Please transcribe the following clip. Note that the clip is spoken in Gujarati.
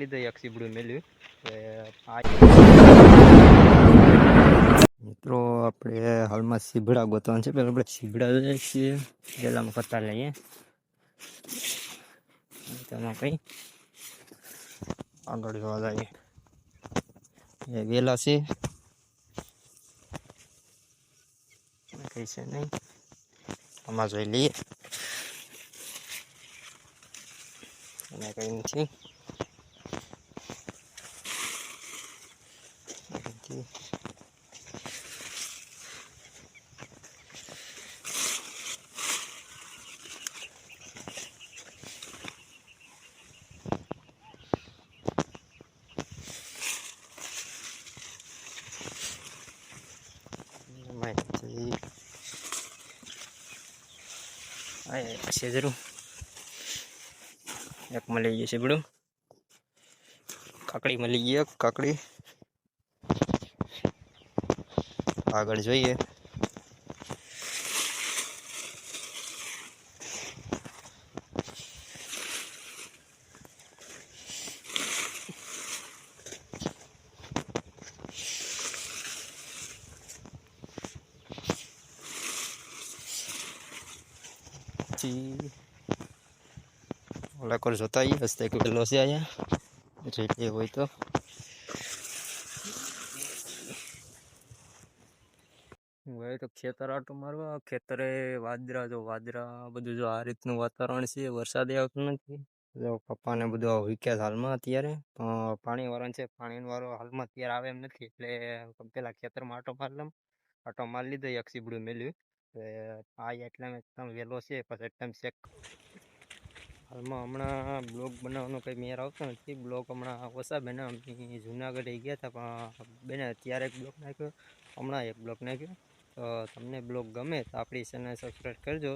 લીધે એક સીબડું મેલ્યું મિત્રો આપણે હાલમાં સીબડા ગોતવાનું છે. પેલા આપણે સીબડા લઈએ છીએ, પેલામાં પત્તા લઈએ તેમાં કઈ આગળ જોવા જઈએ. એ વેલા છે કઈ છે નહીં, આમાં જોઈ લઈએ અને કઈ નથી. છે જરૂર એક મળી ગયું છે બધું. કાકડી મળી ગઈ, કાકડી આગળ જોઈએ. ઓલા કોર જોતા આવીએ હસ્તે કેટલો છે અહીંયા રેડી હોય તો. હવે તો ખેતર આટો મારવા, ખેતરે વાદરા બધું જો આ રીતનું વાતાવરણ છે. વરસાદ આવતો નથી. જો પપ્પાને બધું વિક્યા હાલમાં અત્યારે પાણી વાળા છે. પાણી વાળો હાલમાં અત્યારે આવે એમ નથી, એટલે પેલા ખેતરમાં આટો મારી લીધો, એક સીબડું મેલ્યું. આ એટલે એકદમ વહેલો છે, પછી એકદમ શેક. હાલમાં હમણાં બ્લોગ બનાવવાનો કંઈ મેર આવતો નથી. બ્લોગ હમણાં ઓછા બન્યા. અમે જુનાગઢ ગયા હતા પણ બને ત્યારે એક બ્લોગ નાખ્યો, હમણાં એક બ્લોગ નાખ્યો. તો તમને બ્લોગ ગમે તો આપણી ચેનલ સબસ્ક્રાઈબ કરજો.